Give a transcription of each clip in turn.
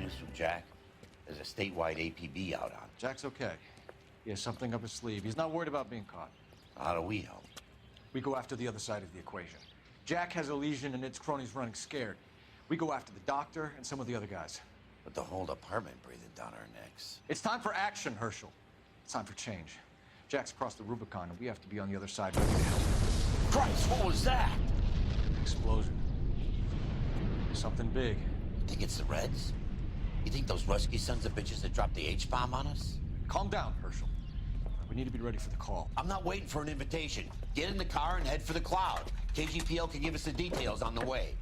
news from Jack? There's a statewide APB out on. Jack's okay. He has something up his sleeve. He's not worried about being caught. How do we help? We go after the other side of the equation. Jack has a legion and its cronies running scared. We go after the doctor and some of the other guys. But the whole department breathing down our necks. It's time for action, Herschel. It's time for change. Jack's crossed the Rubicon, and we have to be on the other side ready to help. Christ, what was that? Explosion. Something big. You think it's the Reds? You think those Rusky sons of bitches that dropped the H-bomb on us? Calm down, Herschel. We need to be ready for the call. I'm not waiting for an invitation. Get in the car and head for the cloud. KGPL can give us the details on the way.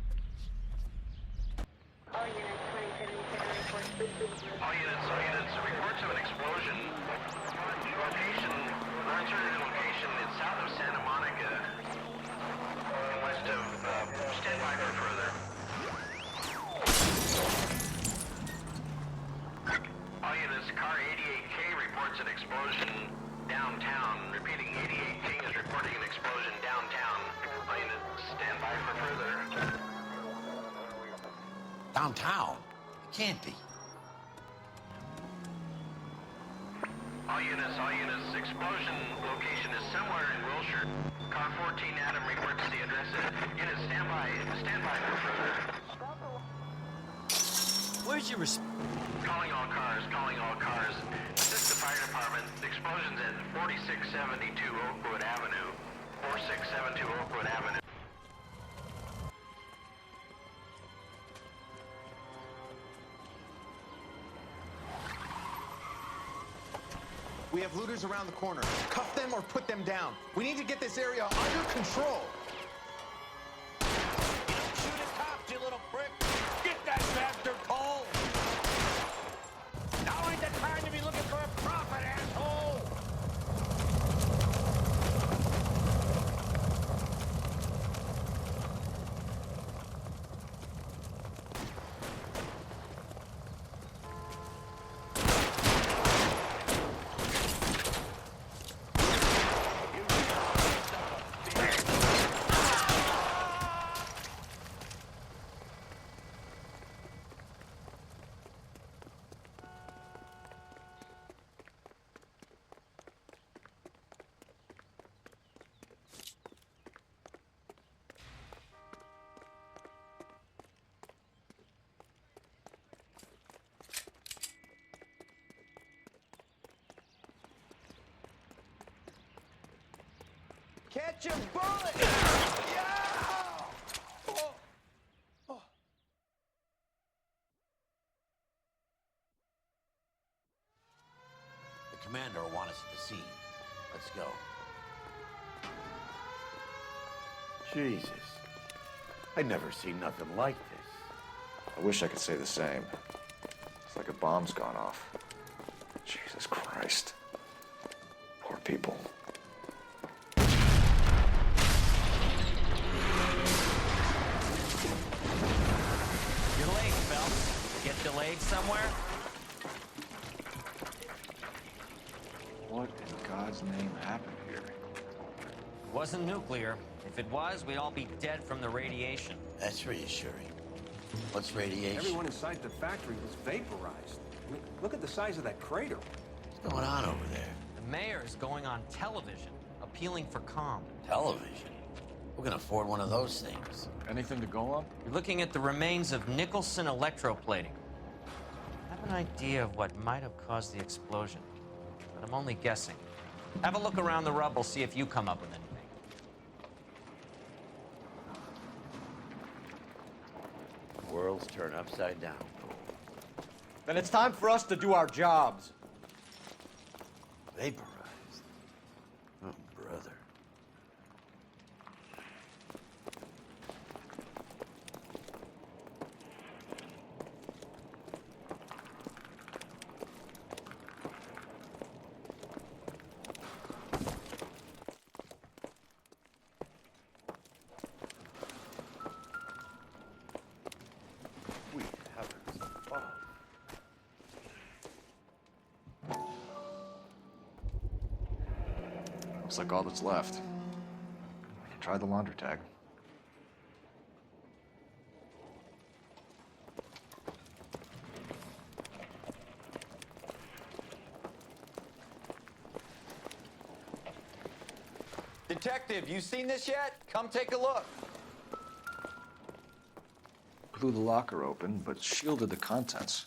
All units, reports of an explosion. Location, uncertain location, it's south of Santa Monica, and west of, stand by for further. All units, car 88K reports an explosion downtown. Repeating, 88K is reporting an explosion downtown. All units, stand by for further. Downtown? It can't be. All units, explosion location is somewhere in Wilshire. Car 14 Adam reports the address. Units, stand by for further. Where's your Calling all cars. Assist the fire department. Explosions at 4672 Oakwood Avenue. 4672 Oakwood Avenue. We have looters around the corner. Cuff them or put them down. We need to get this area under control. Shoot at cops, you little prick! Get that bastard cold! Now ain't the time to be looking for a profit, asshole! Catch a bullet! Yeah! Oh. Oh. The commander will want us at the scene. Let's go. Jesus. I've never seen nothing like this. I wish I could say the same. It's like a bomb's gone off. Jesus Christ. Poor people. You're late, Phelps. Get delayed somewhere? What in God's name happened here? It wasn't nuclear. If it was, we'd all be dead from the radiation. That's reassuring. What's radiation? Everyone inside the factory was vaporized. I mean, look at the size of that crater. What's going on over there? The mayor is going on television, appealing for calm. Television? Who can afford one of those things? Anything to go on? You're looking at the remains of Nicholson electroplating. I have an idea of what might have caused the explosion, but I'm only guessing. Have a look around the rubble, see if you come up with anything. Worlds turn upside down. Then it's time for us to do our jobs. Vaporized. Oh, brother. Sweet heavens above. Looks like all that's left. We can try the laundry tag. Detective, you seen this yet? Come take a look. Blew the locker open, but shielded the contents.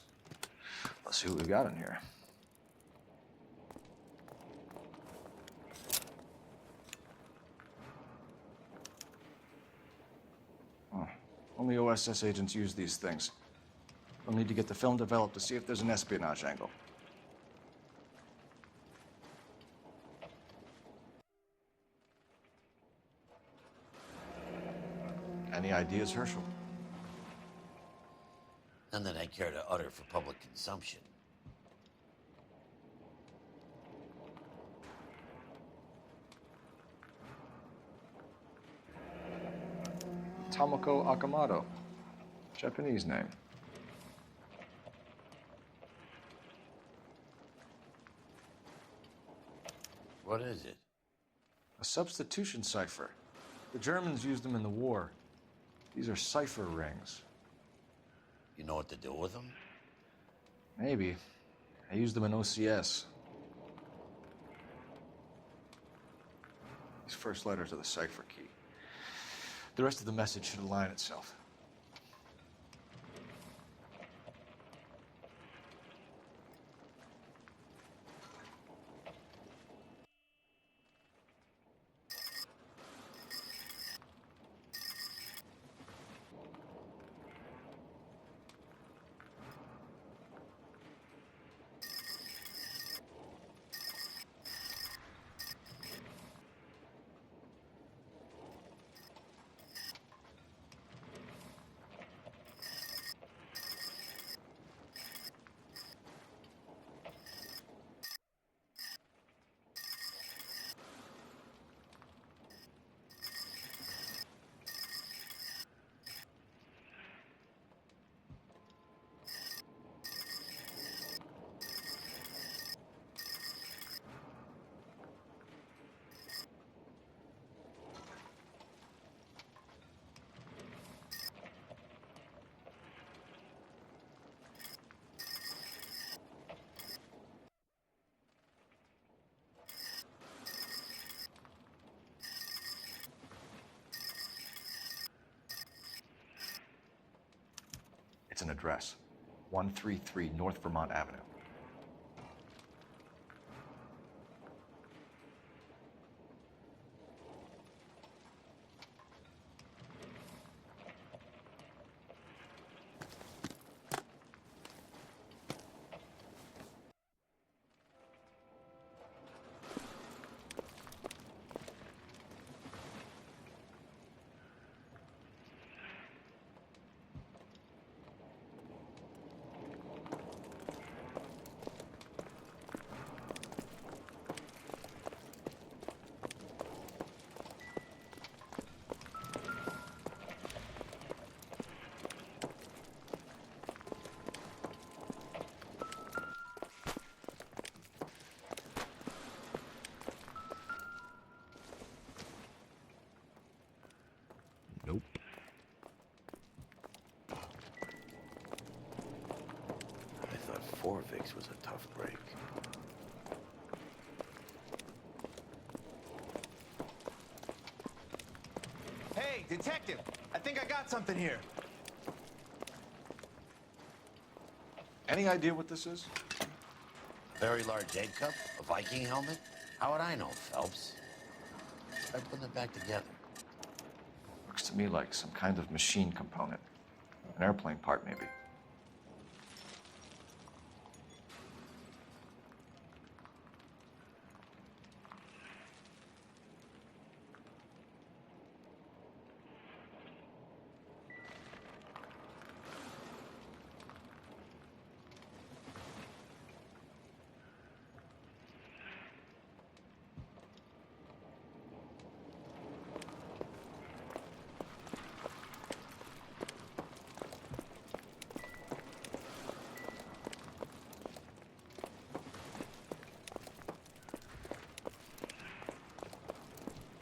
Let's see what we've got in here. Oh, only OSS agents use these things. We'll need to get the film developed to see if there's an espionage angle. Any ideas, Herschel? None that I care to utter for public consumption. Tomoko Akamoto. Japanese name. What is it? A substitution cipher. The Germans used them in the war. These are cipher rings. You know what to do with them? Maybe. I used them in OCS. These first letters are the cipher key. The rest of the message should align itself. It's an address. 133 North Vermont Avenue. Nope. I thought Forvix was a tough break. Hey, detective! I think I got something here. Any idea what this is? Very large egg cup? A Viking helmet? How would I know, Phelps? Try putting it back together. Looks to me like some kind of machine component. An airplane part, maybe.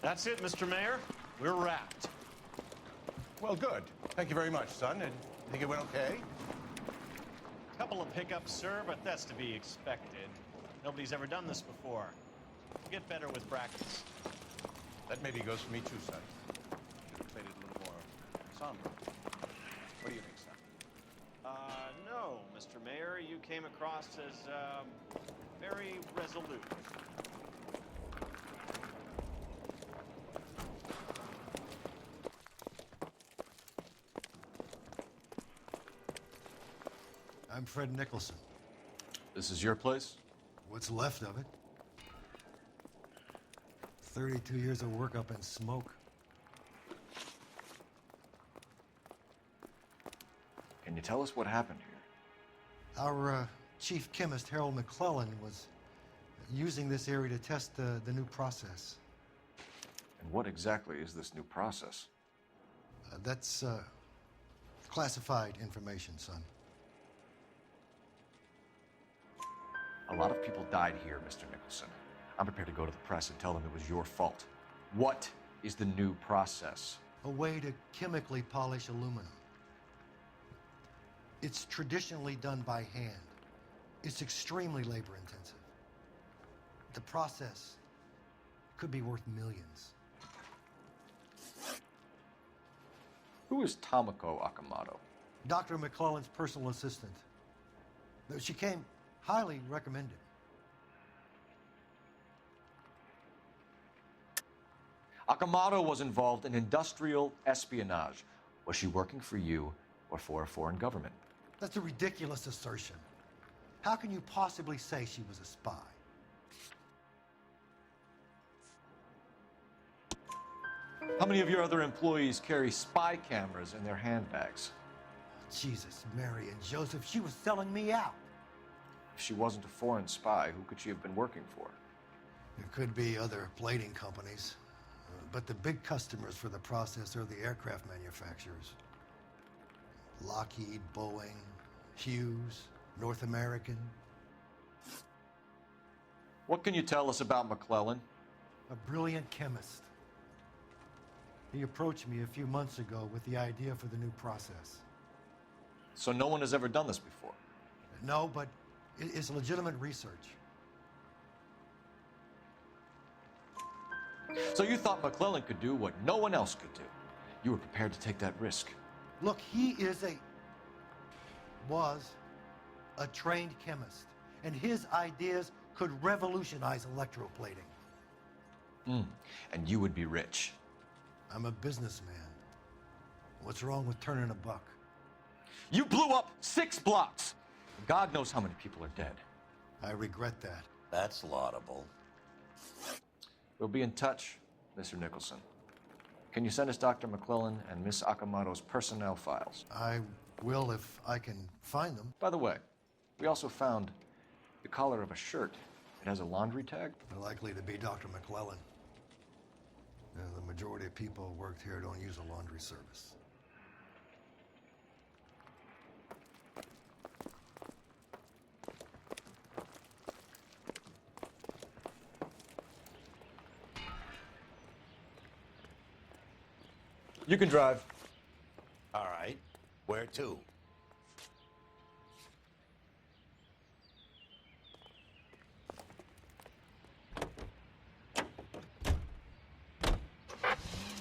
That's it, Mr. Mayor. We're wrapped. Well, good. Thank you very much, son. And you think it went okay? Couple of hiccups, sir, but that's to be expected. Nobody's ever done this before. We'll get better with practice. That maybe goes for me too, son. Should have played it a little more somber. What do you think, son? No, Mr. Mayor, you came across as, very resolute. I'm Fred Nicholson. This is your place? What's left of it? 32 years of work up in smoke. Can you tell us what happened here? Our chief chemist, Harold McClellan, was using this area to test the new process. And what exactly is this new process? That's classified information, son. A lot of people died here, Mr. Nicholson. I'm prepared to go to the press and tell them it was your fault. What is the new process? A way to chemically polish aluminum. It's traditionally done by hand. It's extremely labor-intensive. The process could be worth millions. Who is Tomoko Akamoto? Dr. McClellan's personal assistant. She came highly recommended. Akamoto was involved in industrial espionage. Was she working for you or for a foreign government? That's a ridiculous assertion. How can you possibly say she was a spy? How many of your other employees carry spy cameras in their handbags? Jesus, Mary and Joseph, she was selling me out. If she wasn't a foreign spy, who could she have been working for? There could be other plating companies, but the big customers for the process are the aircraft manufacturers. Lockheed, Boeing, Hughes, North American. What can you tell us about McClellan? A brilliant chemist. He approached me a few months ago with the idea for the new process. So no one has ever done this before? No, but it's legitimate research. So you thought McClellan could do what no one else could do. You were prepared to take that risk. Look, he was a trained chemist, and his ideas could revolutionize electroplating. And you would be rich. I'm a businessman. What's wrong with turning a buck? You blew up 6 blocks. God knows how many people are dead. I regret that. That's laudable. We'll be in touch, Mr. Nicholson. Can you send us Dr. McClellan and Miss Akamoto's personnel files? I will if I can find them. By the way, we also found the collar of a shirt. It has a laundry tag. Likely to be Dr. McClellan. The majority of people who worked here don't use a laundry service. You can drive. All right. Where to?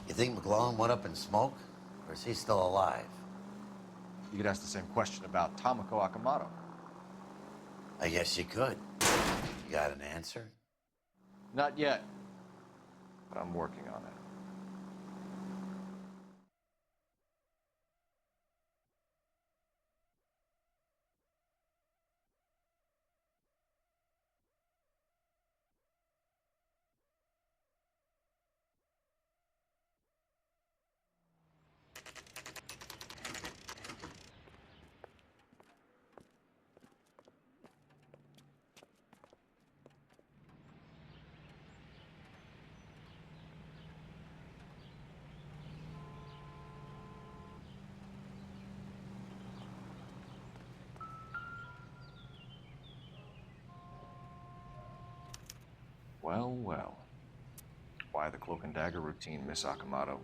You think McClellan went up in smoke? Or is he still alive? You could ask the same question about Tomoko Akamoto. I guess you could. You got an answer? Not yet, but I'm working on it. Well, well. Why the cloak and dagger routine, Miss Akamoto?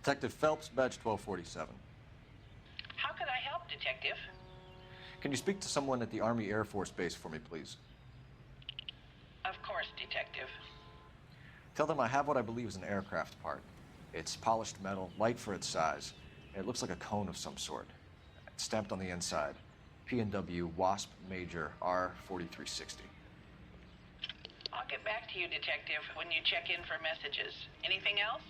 Detective Phelps, badge 1247. How could I help, Detective? Can you speak to someone at the Army Air Force Base for me, please? Of course, Detective. Tell them I have what I believe is an aircraft part. It's polished metal, light for its size. It looks like a cone of some sort. It's stamped on the inside. P&W Wasp Major R4360. I'll get back to you, Detective, when you check in for messages. Anything else?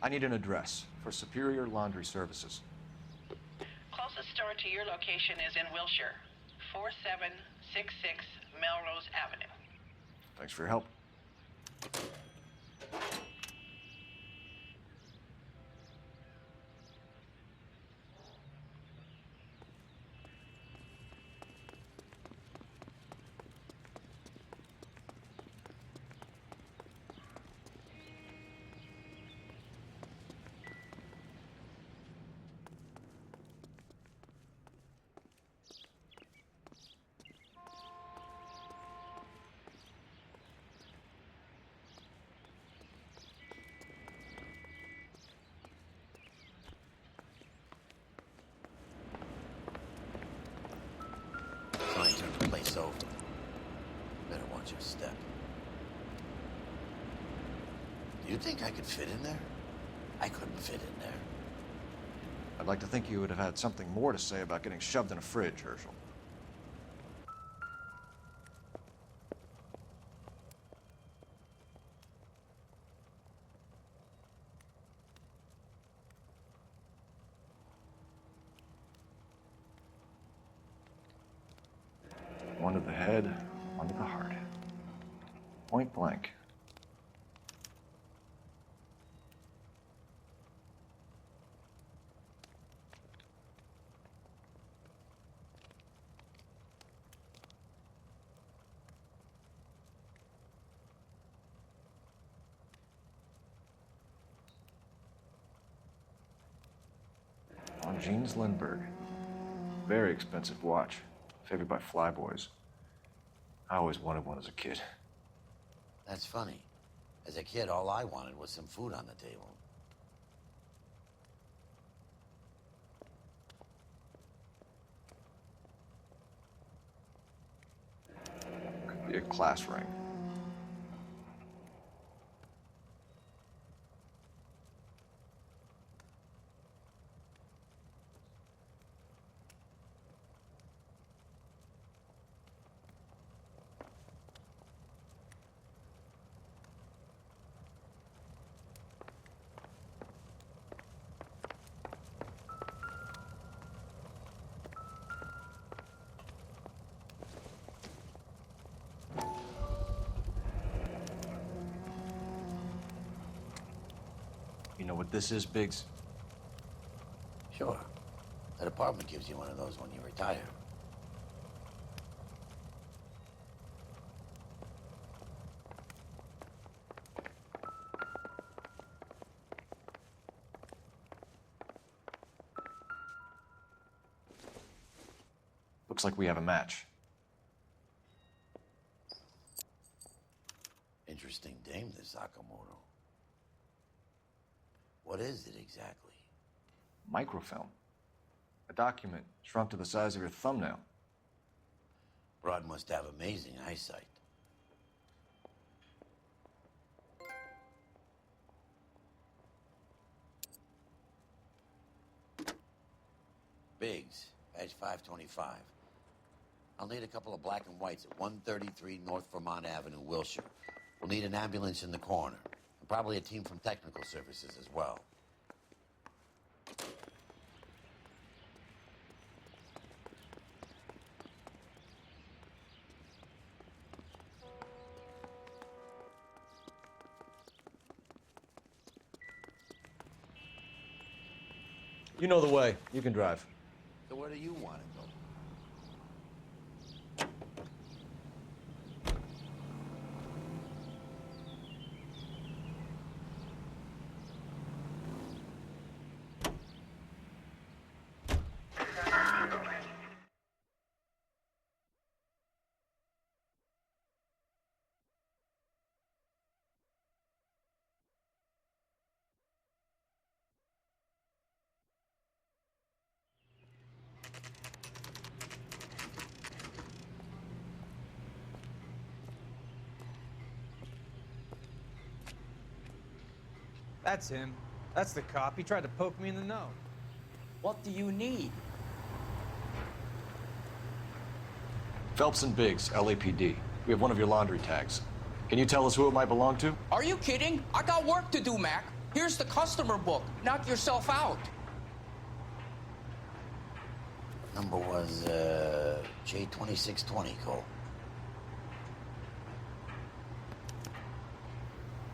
I need an address for Superior Laundry Services. Closest store to your location is in Wilshire, 4766 Melrose Avenue. Thanks for your help. Trying to turn the place over. Better watch your step. Do you think I could fit in there? I couldn't fit in there. I'd like to think you would have had something more to say about getting shoved in a fridge, Herschel. One to the head, one to the heart. Point blank. On Jeans Lindbergh. Very expensive watch. Favored by flyboys. I always wanted one as a kid. That's funny. As a kid, all I wanted was some food on the table. Could be a class ring. You know what this is, Biggs? Sure. The department gives you one of those when you retire. Looks like we have a match. Interesting dame, this Sakamoto. What is it exactly? Microfilm. A document shrunk to the size of your thumbnail. Broad must have amazing eyesight. Biggs, badge 525. I'll need a couple of black and whites at 133 North Vermont Avenue, Wilshire. We'll need an ambulance in the corner. And probably a team from technical services as well. You know the way. You can drive. So where do you want to go? That's him. That's the cop. He tried to poke me in the nose. What do you need? Phelps and Biggs, LAPD. We have one of your laundry tags. Can you tell us who it might belong to? Are you kidding? I got work to do, Mac. Here's the customer book. Knock yourself out. Number was J2620, Cole.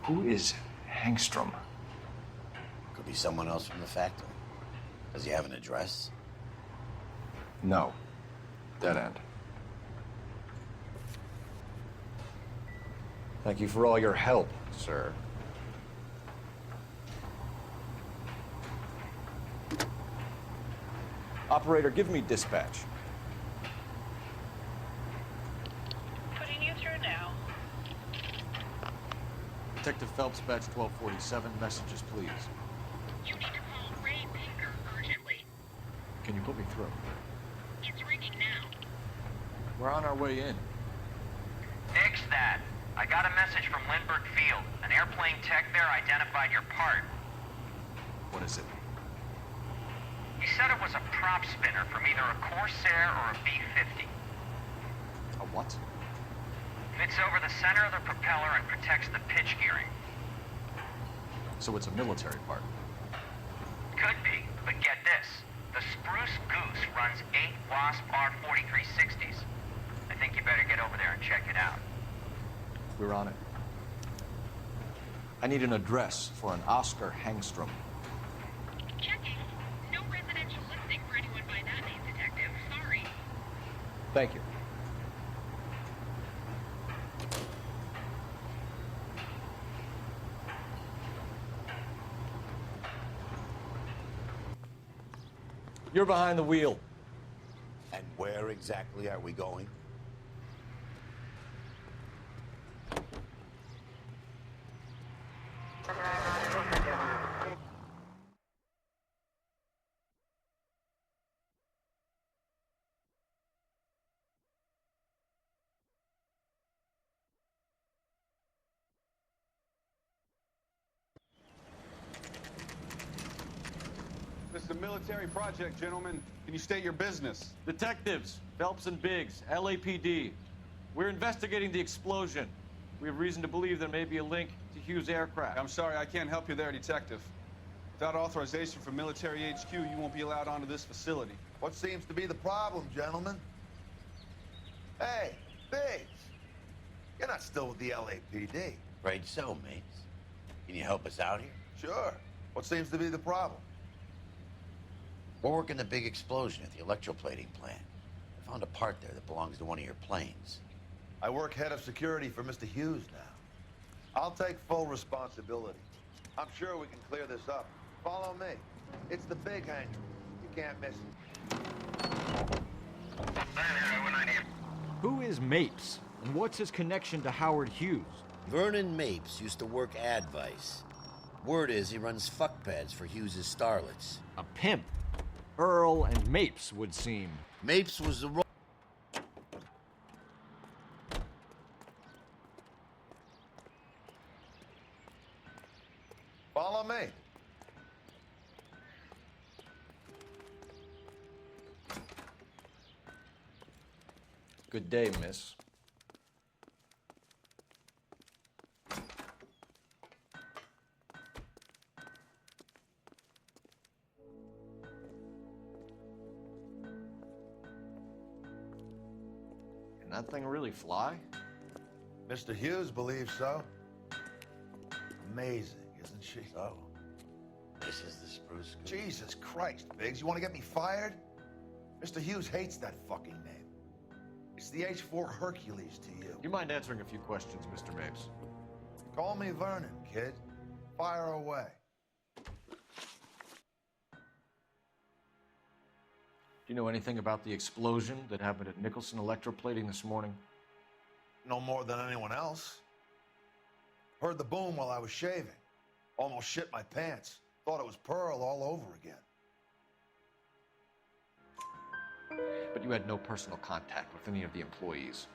Who is Hangstrom? Could be someone else from the factory. Does he have an address? No. Dead end. Thank you for all your help, sir. Operator, give me dispatch. Putting you through now. Detective Phelps, badge 1247. Messages, please. You need to call Ray Baker urgently. Can you put me through? It's ringing now. We're on our way in. Nix that. I got a message from Lindbergh Field. An airplane tech there identified your part. What is it? He said it was a prop spinner from either a Corsair or a B-50. A what? Fits over the center of the propeller and protects the pitch gearing. So it's a military part. Could be, but get this. The Spruce Goose runs 8 Wasp R4360s. I think you better get over there and check it out. We're on it. I need an address for an Oscar Hangstrom. Checking. No residential listing for anyone by that name, Detective. Sorry. Thank you. You're behind the wheel. And where exactly are we going? This is a military project, gentlemen. Can you state your business? Detectives, Phelps and Biggs, LAPD. We're investigating the explosion. We have reason to believe there may be a link to Hughes' aircraft. I'm sorry, I can't help you there, Detective. Without authorization from Military HQ, you won't be allowed onto this facility. What seems to be the problem, gentlemen? Hey, Biggs. You're not still with the LAPD. Afraid so, mates. Can you help us out here? Sure. What seems to be the problem? We're working the big explosion at the electroplating plant. I found a part there that belongs to one of your planes. I work head of security for Mr. Hughes now. I'll take full responsibility. I'm sure we can clear this up. Follow me. It's the big hangar. You can't miss it. Who is Mapes, and what's his connection to Howard Hughes? Vernon Mapes used to work Advice. Word is he runs fuck pads for Hughes' starlets. A pimp. Earl and Mapes would seem. Mapes was the Follow me. Good day, miss. Can that thing really fly? Mr. Hughes believes so. Amazing, isn't she? So, this is the Spruce Goose. Jesus Christ, Biggs, you want to get me fired? Mr. Hughes hates that fucking name. It's the H-4 Hercules to you. Do you mind answering a few questions, Mr. Mapes? Call me Vernon, kid. Fire away. Do you know anything about the explosion that happened at Nicholson Electroplating this morning? No more than anyone else. Heard the boom while I was shaving. Almost shit my pants. Thought it was Pearl all over again. But you had no personal contact with any of the employees.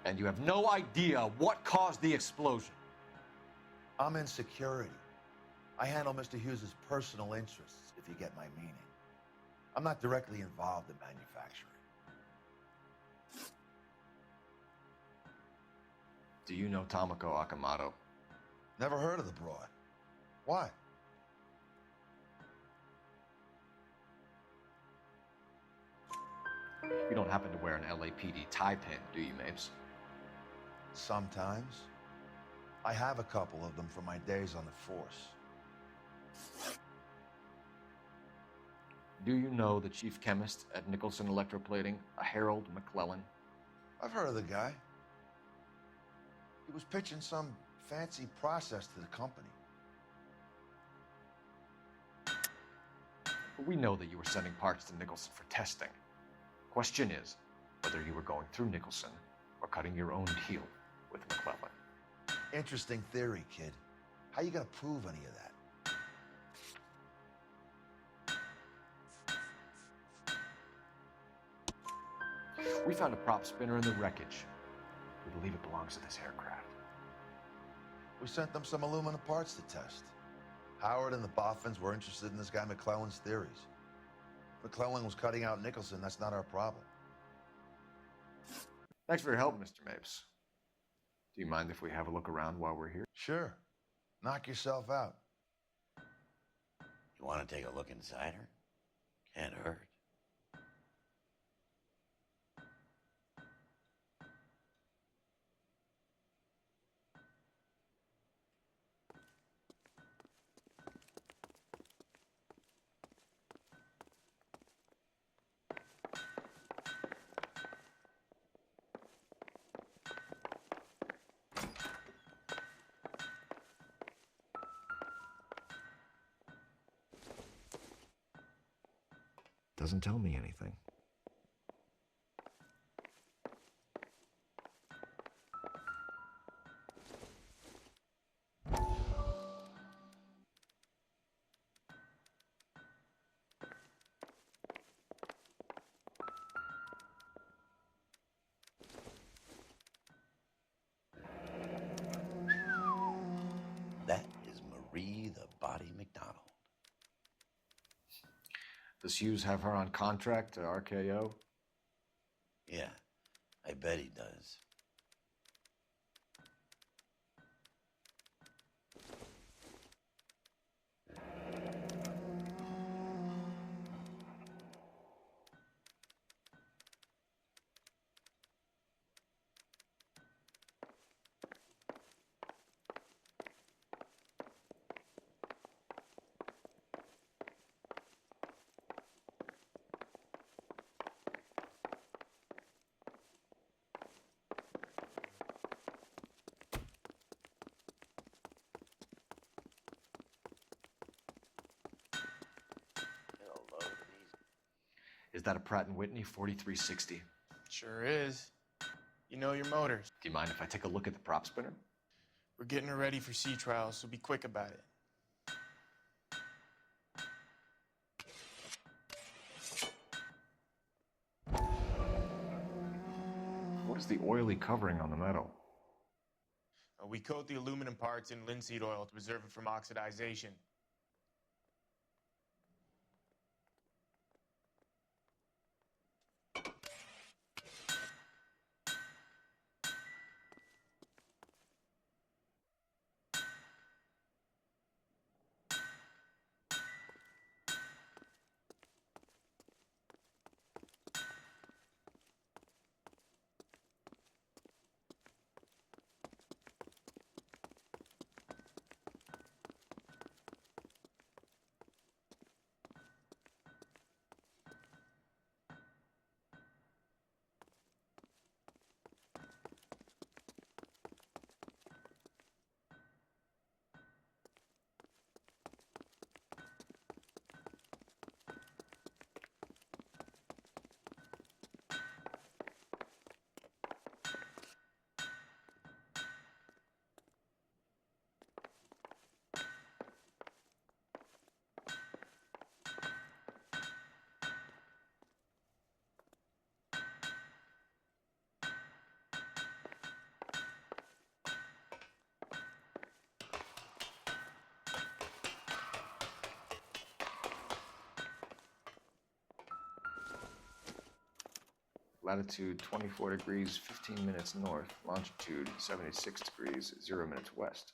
And you have no idea what caused the explosion. I'm in security. I handle Mr. Hughes's personal interests, if you get my meaning. I'm not directly involved in manufacturing. Do you know Tomoko Akamoto? Never heard of the broad. Why? You don't happen to wear an LAPD tie pin, do you, Mapes? Sometimes. I have a couple of them from my days on the force. Do you know the chief chemist at Nicholson Electroplating, a Harold McClellan? I've heard of the guy. He was pitching some fancy process to the company. But we know that you were sending parts to Nicholson for testing. Question is whether you were going through Nicholson or cutting your own deal with McClellan. Interesting theory, kid. How you gonna prove any of that? We found a prop spinner in the wreckage. We believe it belongs to this aircraft. We sent them some aluminum parts to test. Howard and the Boffins were interested in this guy McClellan's theories. McClellan was cutting out Nicholson. That's not our problem. Thanks for your help, Mr. Mapes. Do you mind if we have a look around while we're here? Sure. Knock yourself out. You want to take a look inside her? Can't hurt. Doesn't tell me anything. That is Marie the Body McDonald. Does Hughes have her on contract to RKO? Yeah, I bet he does. Is that a Pratt & Whitney 4360? Sure is. You know your motors. Do you mind if I take a look at the prop spinner? We're getting her ready for sea trials, so be quick about it. What is the oily covering on the metal? We coat the aluminum parts in linseed oil to preserve it from oxidization. latitude 24 degrees, 15 minutes north, longitude 76 degrees, 0 minutes west.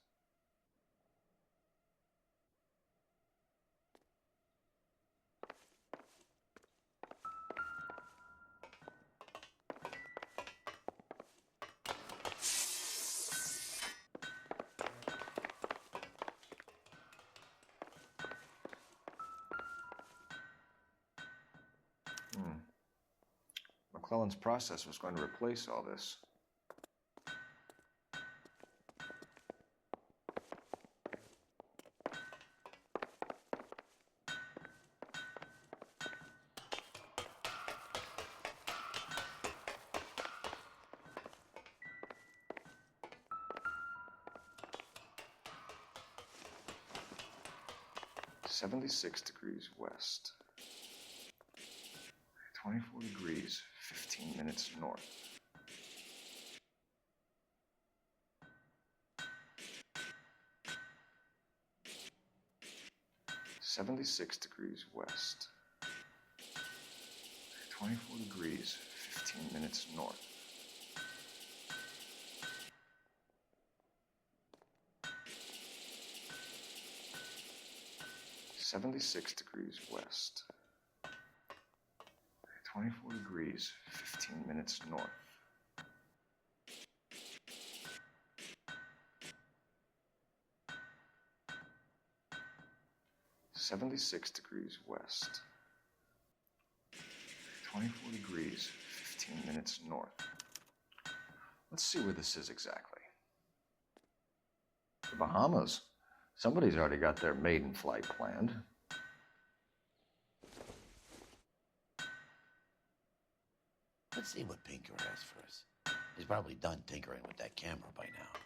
McClellan's process was going to replace all this. "76 degrees west. 24 degrees, 15 minutes north. "76 degrees west. 24 degrees, 15 minutes north. "76 degrees west. 24 degrees, 15 minutes north. "76 degrees west. 24 degrees, 15 minutes north." Let's see where this is exactly. The Bahamas. Somebody's already got their maiden flight planned. Let's see what Pinker has for us. He's probably done tinkering with that camera by now.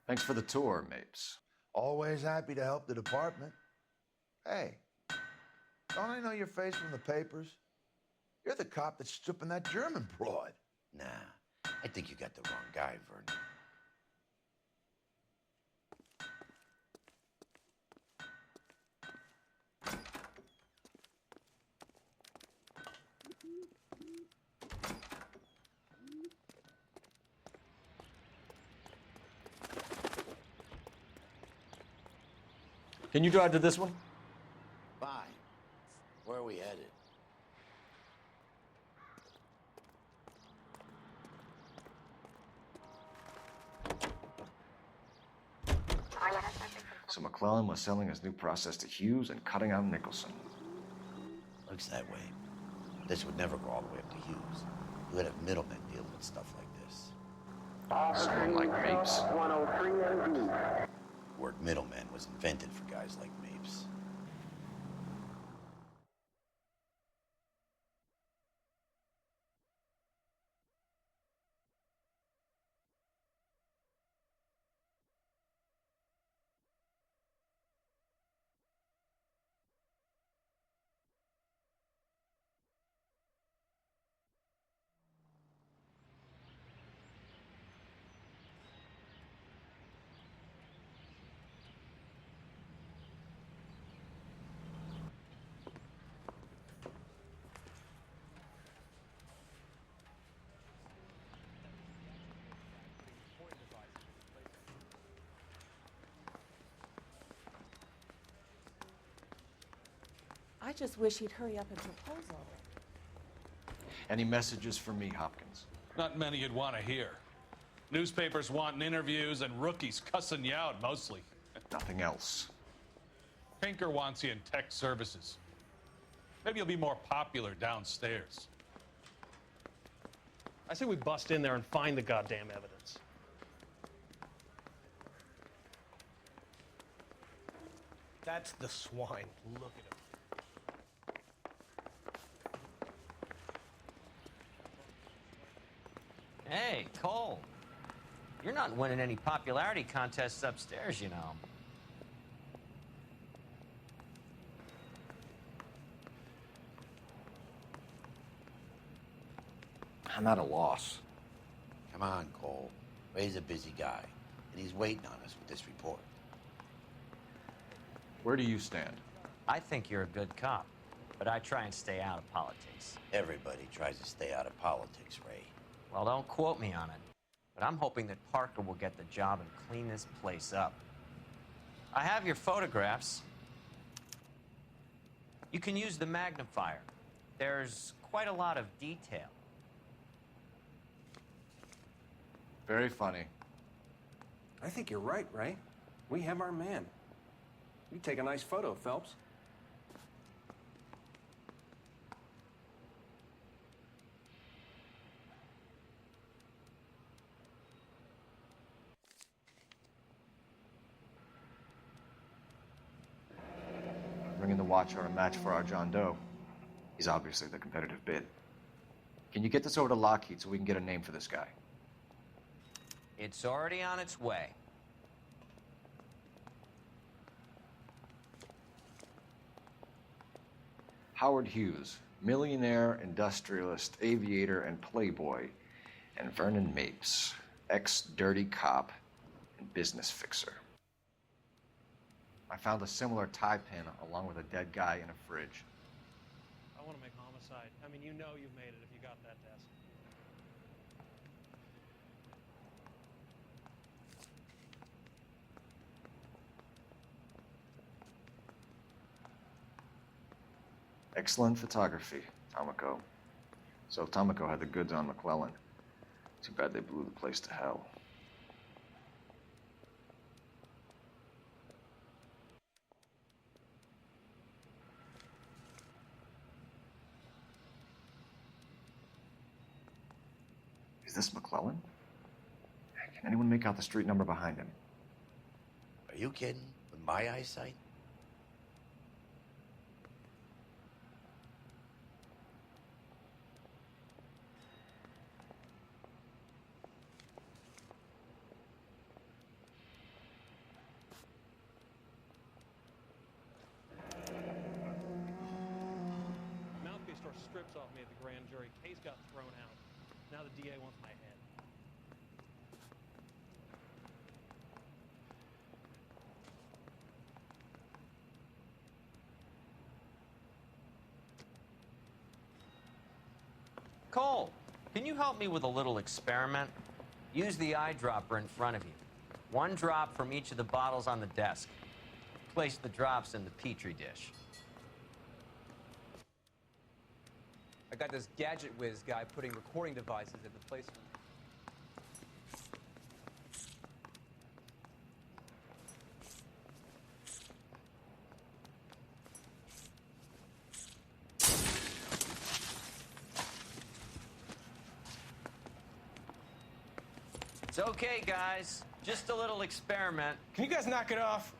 Thanks for the tour, Mapes. Always happy to help the department. Hey, don't I know your face from the papers? You're the cop that's stripping that German broad. Nah, I think you got the wrong guy, Vernon. Can you drive to this one? Fine. Where are we headed? So McClellan was selling his new process to Hughes and cutting out Nicholson. Looks that way. This would never go all the way up to Hughes. You would have middlemen dealing with stuff like this. Someone like Mapes. The word middleman was invented for guys like Mapes. I just wish he'd hurry up and propose already. Any messages for me, Hopkins? Not many you'd want to hear. Newspapers wanting interviews and rookies cussing you out mostly. Nothing else. Pinker wants you in tech services. Maybe you'll be more popular downstairs. I say we bust in there and find the goddamn evidence. That's the swine. Look at him. Hey, Cole. You're not winning any popularity contests upstairs, you know. I'm at a loss. Come on, Cole. Ray's a busy guy, and he's waiting on us with this report. Where do you stand? I think you're a good cop, but I try and stay out of politics. Everybody tries to stay out of politics, Ray. Well, don't quote me on it, but I'm hoping that Parker will get the job and clean this place up. I have your photographs. You can use the magnifier. There's quite a lot of detail. Very funny. I think you're right, Ray. We have our man. You take a nice photo, Phelps. Bringing the watcher a match for our John Doe. He's obviously the competitive bid. Can you get this over to Lockheed so we can get a name for this guy? It's already on its way. Howard Hughes, millionaire, industrialist, aviator, and playboy, and Vernon Mapes, ex-dirty cop and business fixer. I found a similar tie pin along with a dead guy in a fridge. I want to make homicide. I mean, you know you've made it if you got that desk. Excellent photography, Tomoko. So Tomoko had the goods on McClellan. Too bad they blew the place to hell. Is this McClellan? Can anyone make out the street number behind him? Are you kidding? With my eyesight? Mouthpiece tore strips off me at the grand jury. Case got thrown out. Now the DA wants my head. Cole, can you help me with a little experiment? Use the eyedropper in front of you. One drop from each of the bottles on the desk. Place the drops in the Petri dish. I got this gadget whiz guy putting recording devices in the place. It's okay, guys. Just a little experiment. Can you guys knock it off?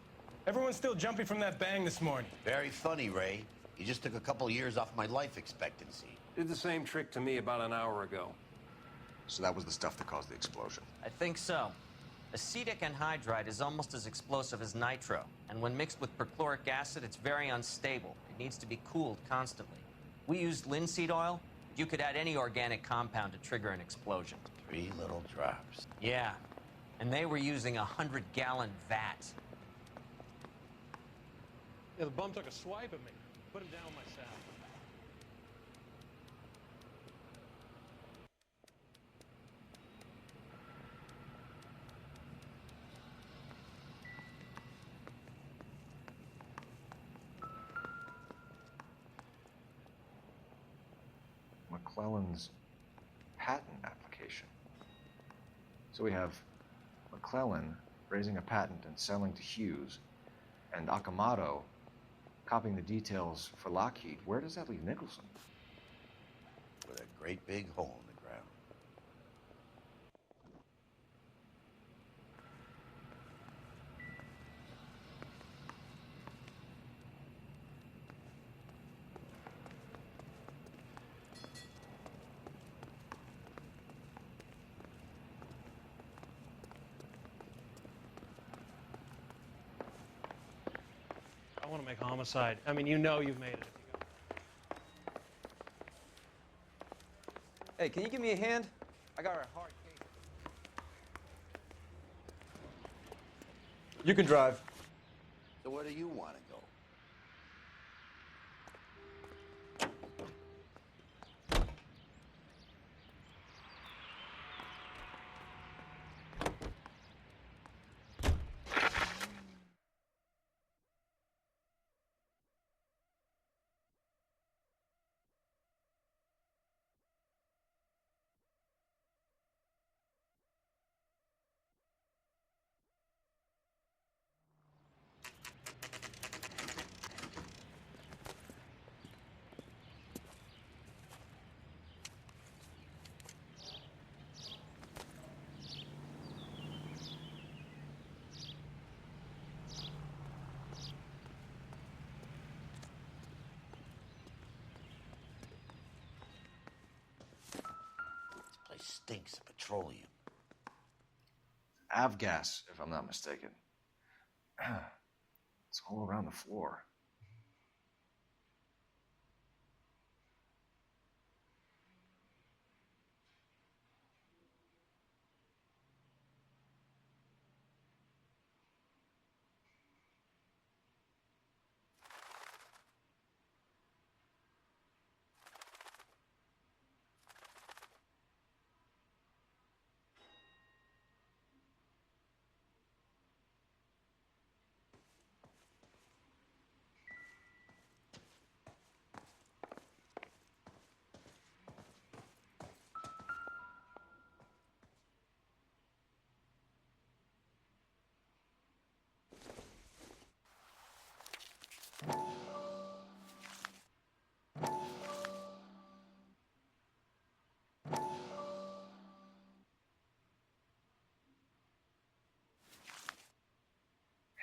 Everyone's still jumping from that bang this morning. Very funny, Ray. You just took a couple years off my life expectancy. Did the same trick to me about an hour ago. So that was the stuff that caused the explosion. I think so. Acetic anhydride is almost as explosive as nitro, and when mixed with perchloric acid, it's very unstable. It needs to be cooled constantly. We used linseed oil. You could add any organic compound to trigger an explosion. 3 little drops. Yeah, and they were using a 100-gallon vat. Yeah, the bum took a swipe at me. Put him down with my saddle. McClellan's patent application. So we have McClellan raising a patent and selling to Hughes, and Akamoto copying the details for Lockheed. Where does that leave Nicholson? With a great big hole in the ground. I want to make homicide. I mean, you know you've made it. Hey, can you give me a hand? I got a hard case. You can drive. So where do you want to go? This place stinks of petroleum. Avgas, if I'm not mistaken. It's all around the floor.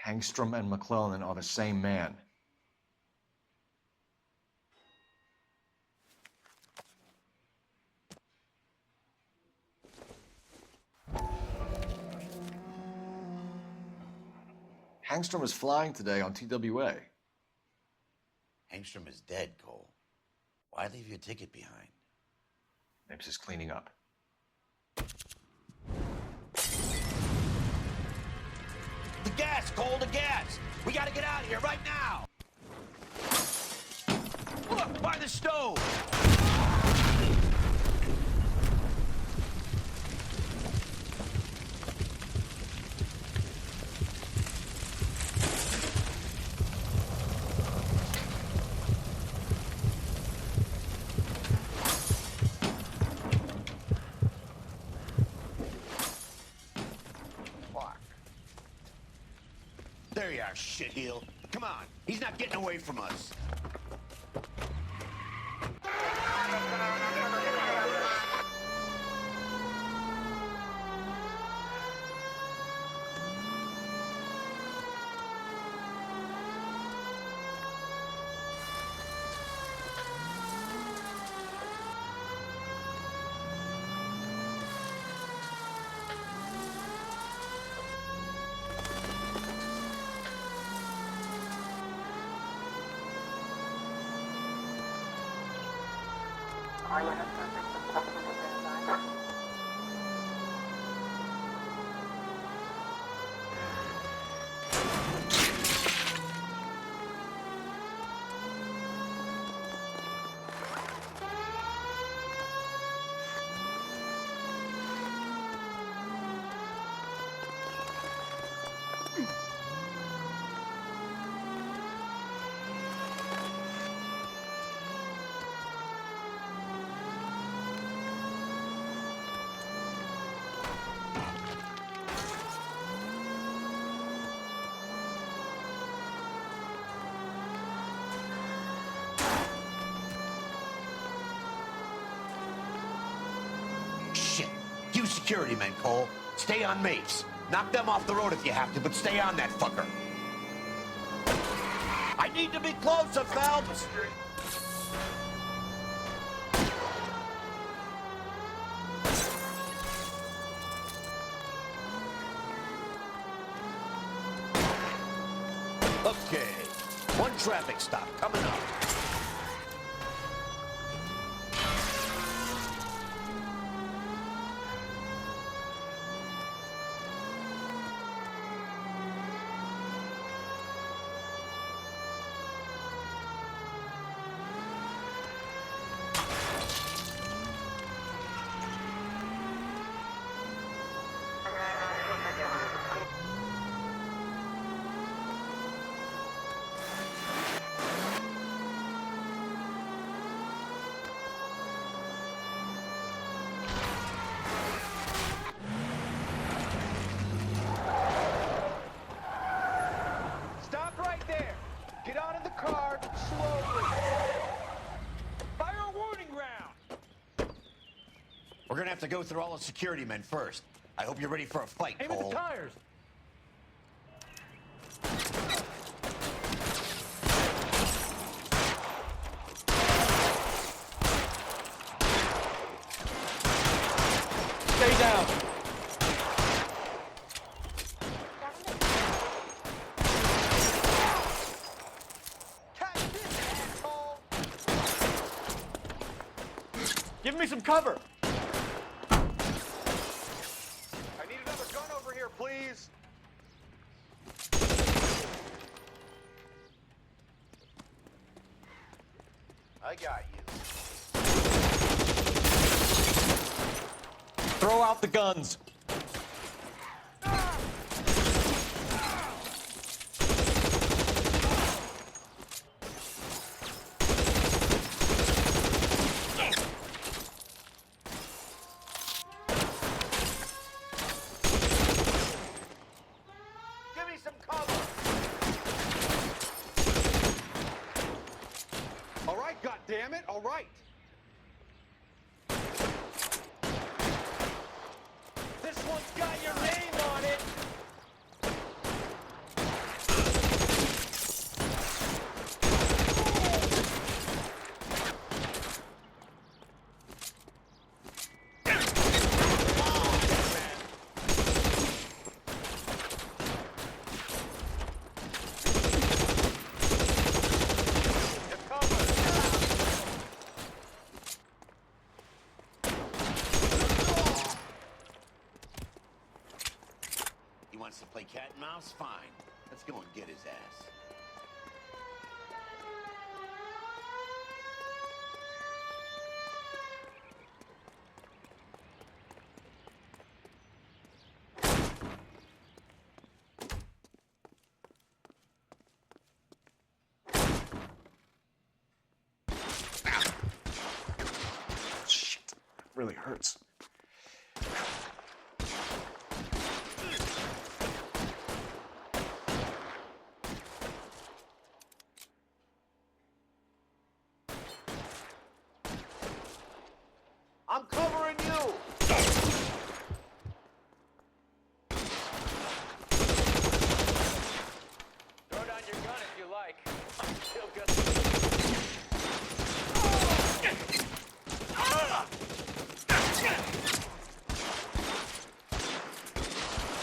Hangstrom and McClellan are the same man. Hangstrom is flying today on TWA. Hangstrom is dead, Cole. Why leave your ticket behind? Nips is cleaning up. The gas, Cole, the gas! We gotta get out of here right now! Look, by the stove! There you are, shitheel. Come on, he's not getting away from us. security men, Cole. Stay on mates. Knock them off the road if you have to, but stay on that fucker. I need to be closer, Phelps. Okay, one traffic stop coming up. Stop right there. Get out of the car slowly. Fire a warning round. We're gonna have to go through all the security men first. I hope you're ready for a fight, Aim at Cole. the tires. Stay down. Give me some cover. I need another gun over here, please. I got you. Throw out the guns. Give me some cover. All right, goddammit, all right. This one's got your name on it. He wants to play cat and mouse? Fine. Let's go and get his ass. Shit. Really hurts. I'm covering you. Throw down your gun if you like. I'm still good.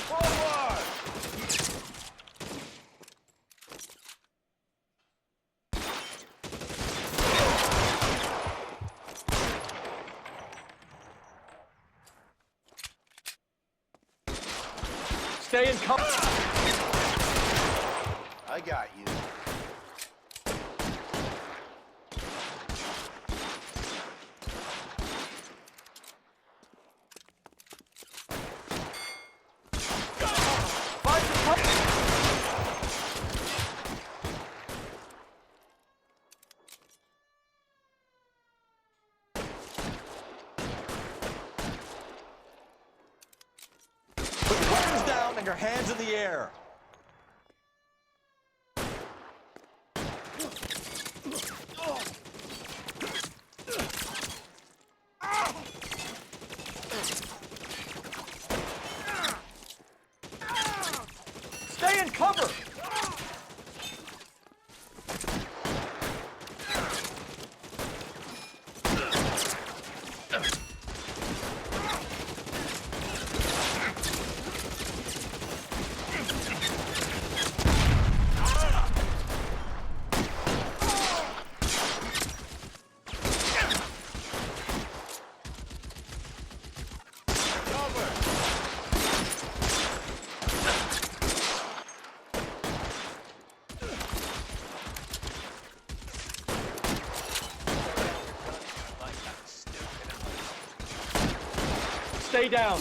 Forward. Stay in cover. I got you. Find some cover. Put your weapons down and your hands in the air. in cover! Stay down.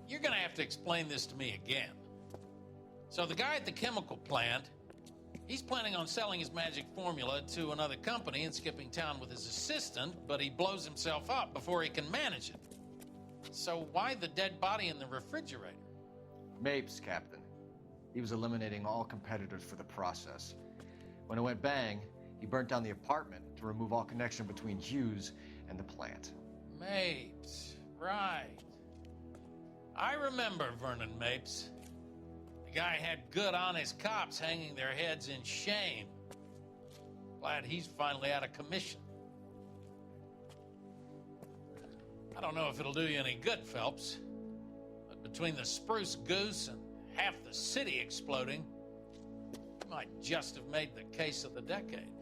You're gonna have to explain this to me again. So the guy at the chemical plant, he's planning on selling his magic formula to another company and skipping town with his assistant, but he blows himself up before he can manage it. So why the dead body in the refrigerator? Mapes, Captain. He was eliminating all competitors for the process. When it went bang, he burnt down the apartment to remove all connection between Hughes and the plant. Mapes, right. I remember Vernon Mapes. The guy had good, honest cops hanging their heads in shame. Glad he's finally out of commission. I don't know if it'll do you any good, Phelps, but between the Spruce Goose and half the city exploding, you might just have made the case of the decade.